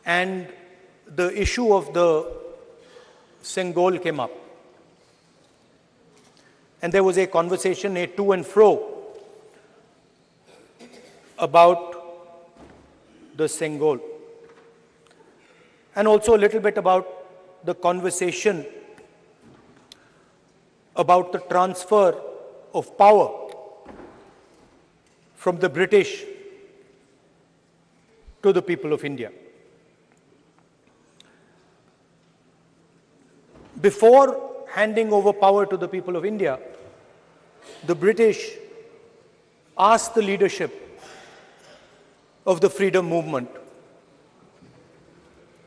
and the issue of the Sengol came up. And there was a conversation, a to and fro, about the Sengol. And also a little bit about the conversation about the transfer of power from the British to the people of India. Before handing over power to the people of India, the British asked the leadership of the freedom movement,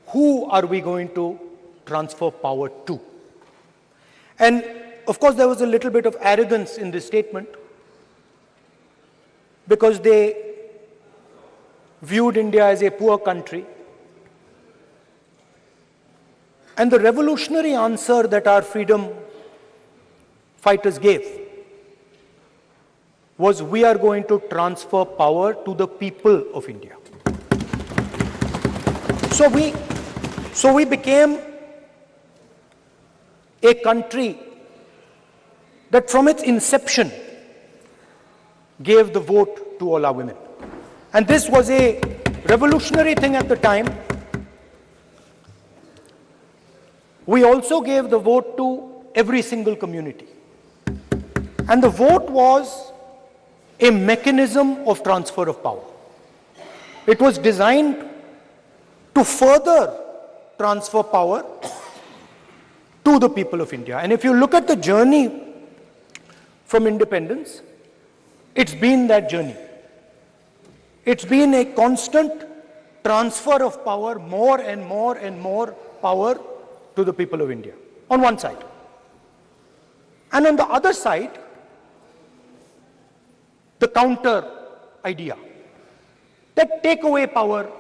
who are we going to transfer power to? And of course, there was a little bit of arrogance in this statement because they viewed India as a poor country. And the revolutionary answer that our freedom fighters gave was, we are going to transfer power to the people of India. So we became a country that from its inception gave the vote to all our women. And this was a revolutionary thing at the time. We also gave the vote to every single community. And the vote was a mechanism of transfer of power. It was designed to further transfer power to the people of India. And if you look at the journey from independence, it's been that journey. It's been a constant transfer of power, more and more and more power to the people of India, on one side. And on the other side, the counter idea, that take away power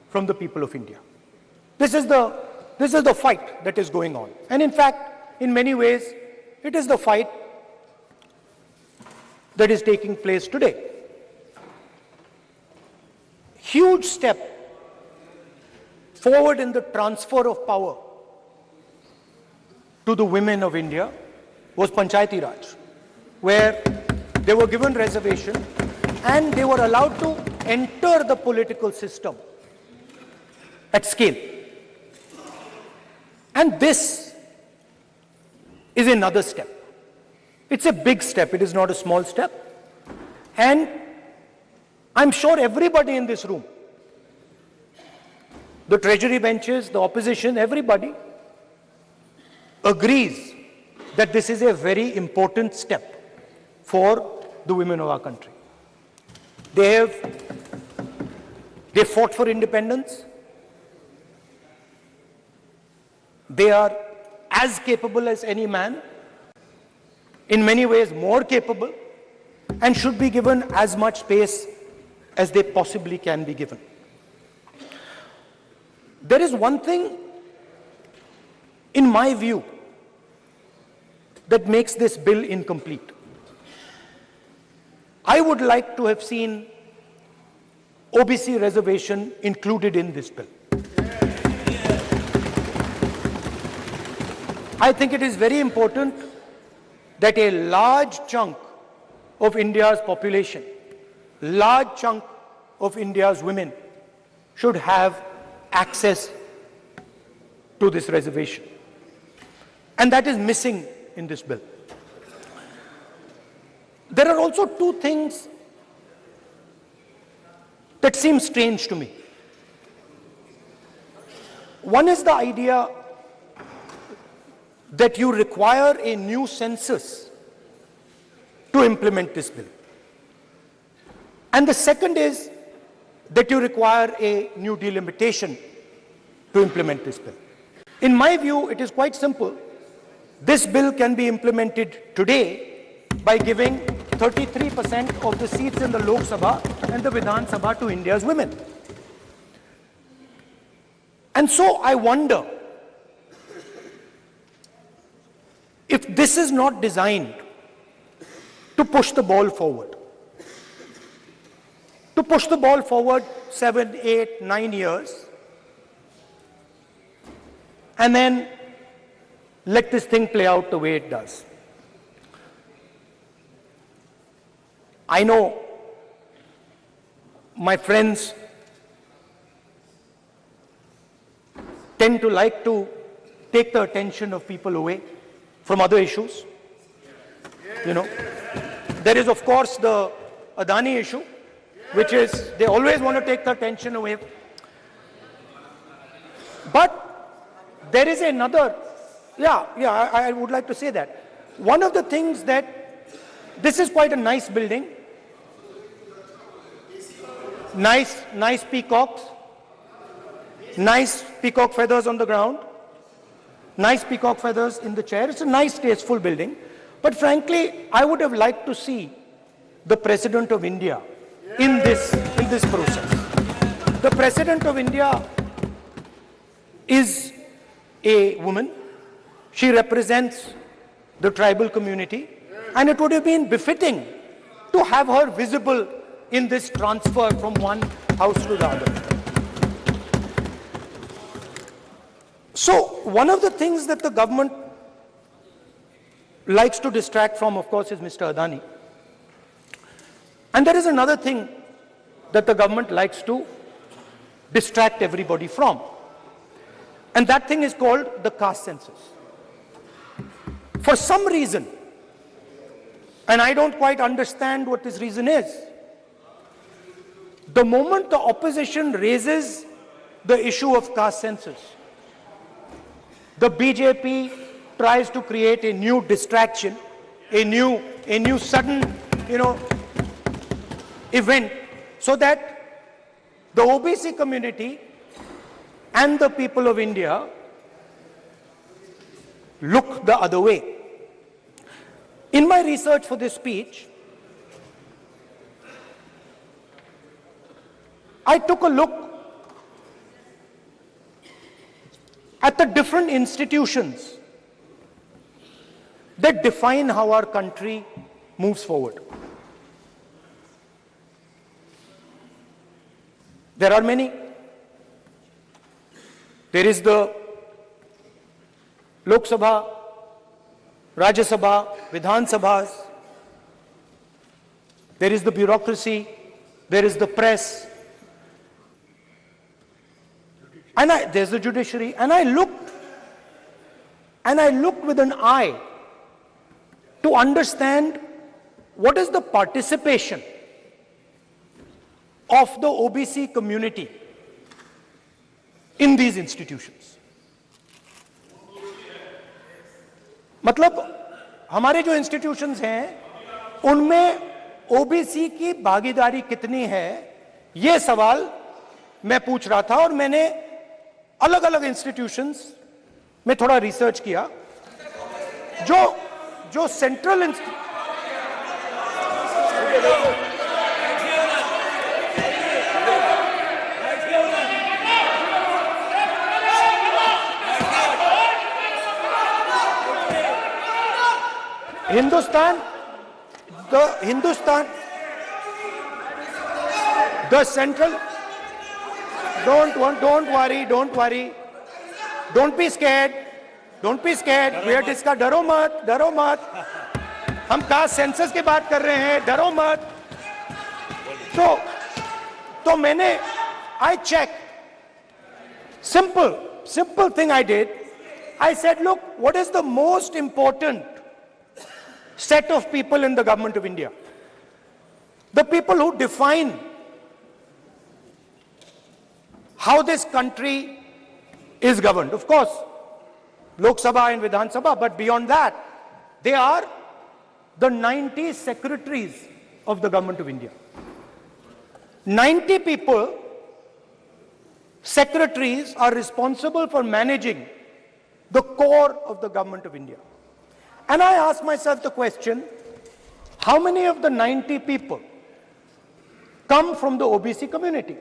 from the people of India. This is the fight that is going on. And in fact, in many ways, it is the fight that is taking place today. Huge step forward in the transfer of power to the women of India was Panchayati Raj, where they were given reservation and they were allowed to enter the political system at scale. And this is another step. It's a big step, it is not a small step. And I'm sure everybody in this room, the treasury benches, the opposition, everybody agrees that this is a very important step for the women of our country. They fought for independence. They are as capable as any man, in many ways more capable, and should be given as much space as they possibly can be given. There is one thing, in my view, that makes this bill incomplete. I would like to have seen OBC reservation included in this bill. I think it is very important that a large chunk of India's population, large chunk of India's women should have access to this reservation. And that is missing in this bill. There are also two things that seem strange to me. One is the idea that you require a new census to implement this bill. And the second is that you require a new delimitation to implement this bill. In my view, it is quite simple. This bill can be implemented today by giving 33% of the seats in the Lok Sabha and the Vidhan Sabha to India's women. And so I wonder if this is not designed to push the ball forward. To push the ball forward 7, 8, 9 years and then let this thing play out the way it does. I know my friends tend to like to take the attention of people away from other issues. You know, there is of course the Adani issue, which is they always want to take the attention away. But there is another, I would like to say that. One of the things that, this is quite a nice building, nice peacocks, nice peacock feathers on the ground, nice peacock feathers in the chair. It's a nice, tasteful building. But frankly, I would have liked to see the President of India in this process. The President of India is a woman. She represents the tribal community, and it would have been befitting to have her visible in this transfer from one house to the other. So one of the things that the government likes to distract from, of course, is Mr. Adani. And there is another thing that the government likes to distract everybody from. And that thing is called the caste census. For some reason, and I don't quite understand what this reason is, the moment the opposition raises the issue of caste census, the BJP tries to create a new distraction, a new sudden, event, so that the OBC community and the people of India look the other way. In my research for this speech, I took a look at the different institutions that define how our country moves forward. There are many. There is the Lok Sabha, Rajya Sabha, Vidhan Sabhas. There is the bureaucracy. There is the press. And there's the judiciary. And I looked with an eye to understand what is the participation of the OBC community in these institutions. मतलब हमारे जो institutions हैं उनमें OBC की भागीदारी कितनी है, ये सवाल मैं पूछ रहा था। और मैंने अलग अलग इंस्टीट्यूशंस में थोड़ा रिसर्च किया। जो central the central, don't worry, don't be scared, we are discussing, डरो मत, हम कास्ट सेंसस की बात कर रहे हैं, डरो मत। तो मैंने, I checked, simple thing I did, I said, look, what is the most important set of people in the government of India? The people who define how this country is governed. Of course, Lok Sabha and Vidhan Sabha, but beyond that, they are the 90 secretaries of the government of India. 90 people, secretaries, are responsible for managing the core of the government of India. And I asked myself the question, how many of the 90 people come from the OBC community?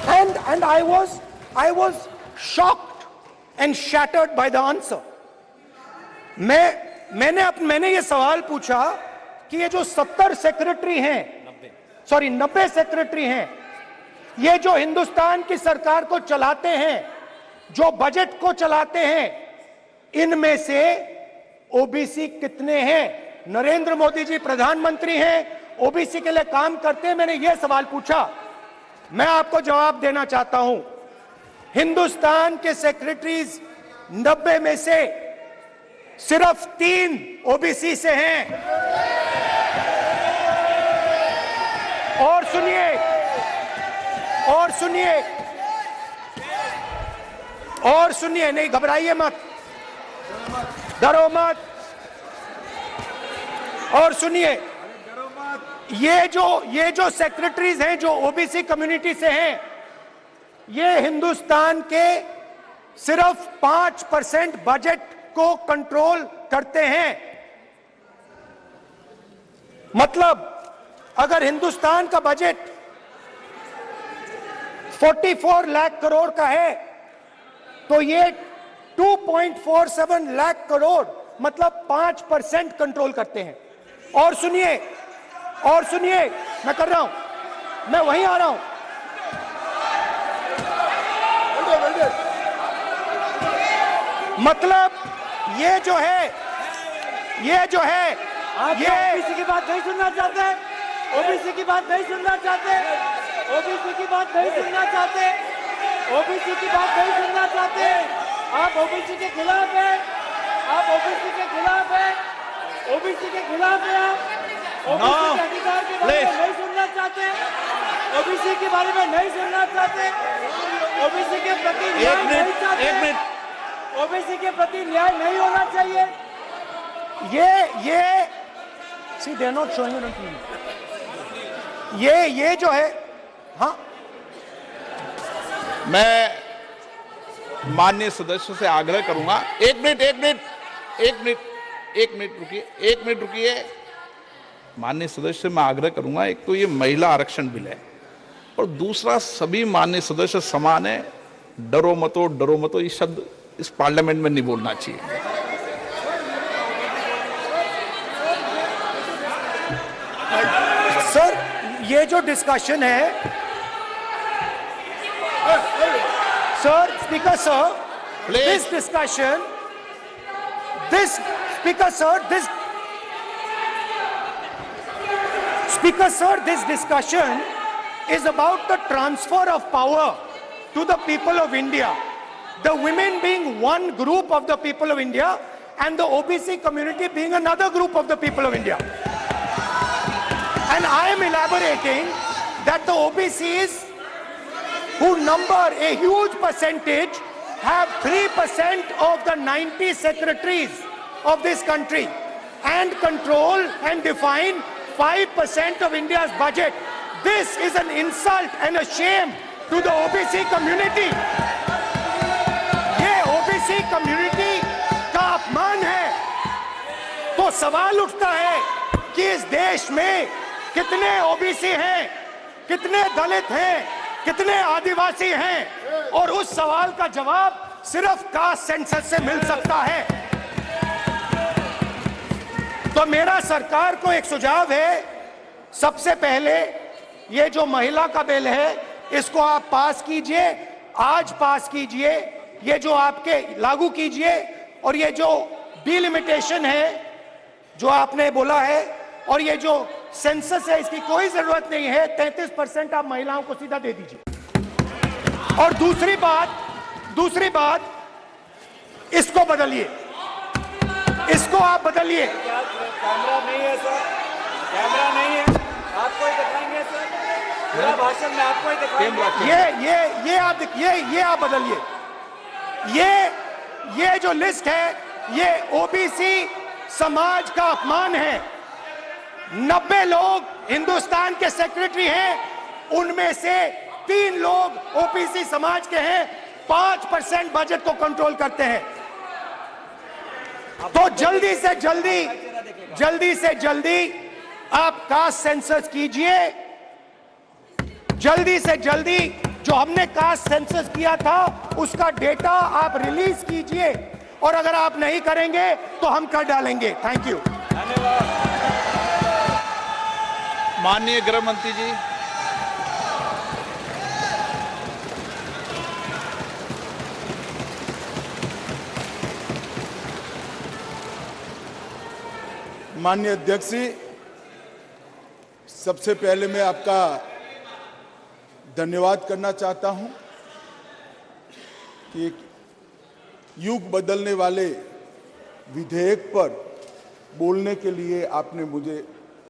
And I was shocked and shattered by the answer. मैंने ये सवाल पूछा कि ये जो 90 secretary हैं ये जो हिंदुस्तान की सरकार को चलाते हैं, जो बजट को चलाते हैं, इनमें से ओबीसी कितने हैं? नरेंद्र मोदी जी प्रधानमंत्री हैं, ओबीसी के लिए काम करते हैं। मैंने यह सवाल पूछा, मैं आपको जवाब देना चाहता हूं। हिंदुस्तान के सेक्रेटरीज 90 में से सिर्फ 3 ओबीसी से हैं। और सुनिए, और सुनिए, और सुनिए, नहीं घबराइए मत, डरो मत। और सुनिए, ये जो सेक्रेटरीज हैं जो ओबीसी कम्युनिटी से हैं, ये हिंदुस्तान के सिर्फ 5% बजट को कंट्रोल करते हैं। मतलब अगर हिंदुस्तान का बजट 44 लाख करोड़ का है, तो ये 2.47 लाख करोड़ मतलब 5% कंट्रोल करते हैं। और सुनिए, और सुनिए, मैं कर रहा हूं, मैं वहीं आ रहा हूं। मतलब ये जो है ये ओबीसी की बात नहीं सुनना चाहते, ओबीसी की बात नहीं सुनना चाहते, ओबीसी की बात नहीं सुनना चाहते, ओबीसी की बात नहीं सुनना चाहते। आप ओबीसी के खिलाफ हैं, आप ओबीसी के खिलाफ हैं, ओबीसी के खिलाफ हैं। आप ओबीसी के अधिकार के बारे में नहीं सुनना चाहते, ओबीसी के बारे में नहीं सुनना चाहते, ओबीसी के प्रति न्याय नहीं चाहते, ओबीसी के प्रति न्याय नहीं होना चाहिए। ये see they not showing on TV. ये जो है, हाँ, मैं माननीय सदस्यों से आग्रह करूंगा, एक मिनट रुकिए। माननीय सदस्य से मैं आग्रह करूंगा, एक तो ये महिला आरक्षण बिल है और दूसरा सभी माननीय सदस्य समान है। डरो मतो ये शब्द इस पार्लियामेंट में नहीं बोलना चाहिए। सर, ये जो डिस्कशन है, sir, speaker sir, this discussion, this discussion is about the transfer of power to the people of India. The women being one group of the people of India and the OBC community being another group of the people of India. And I am elaborating that the OBCs, who number a huge percentage, have 3% of the 90 secretaries of this country and control and define 5% of India's budget. This is an insult and a shame to the OBC community. ये OBC community का अपमान है। तो सवाल उठता है कि इस देश में कितने ओबीसी हैं, कितने दलित हैं, कितने आदिवासी हैं, और उस सवाल का जवाब सिर्फ कास्ट सेंसस से मिल सकता है। तो मेरा सरकार को एक सुझाव है, सबसे पहले ये जो महिला का बिल है इसको आप पास कीजिए, आज पास कीजिए, ये जो आपके लागू कीजिए, और ये जो डिलिमिटेशन है जो आपने बोला है, और ये जो सेंसस है इसकी कोई जरूरत नहीं है, 33% आप महिलाओं को सीधा दे दीजिए। और दूसरी बात, इसको बदलिए, इसको आप बदलिए। कैमरा नहीं है सर, कैमरा नहीं है, आपको ही दिखाएंगे सर, पूरा भाषण में आपको ही दिखाएंगे। ये आप बदलिए। ये जो लिस्ट है ये ओबीसी समाज का अपमान है। 90 लोग हिंदुस्तान के सेक्रेटरी हैं, उनमें से 3 लोग ओबीसी समाज के हैं, 5% बजट को कंट्रोल करते हैं। तो जल्दी से जल्दी आप कास्ट सेंसस कीजिए, जल्दी से जल्दी जो हमने कास्ट सेंसस किया था उसका डेटा आप रिलीज कीजिए, और अगर आप नहीं करेंगे तो हम कर डालेंगे। Thank you. माननीय गृह मंत्री जी। माननीय अध्यक्ष जी, सबसे पहले मैं आपका धन्यवाद करना चाहता हूं कि एक युग बदलने वाले विधेयक पर बोलने के लिए आपने मुझे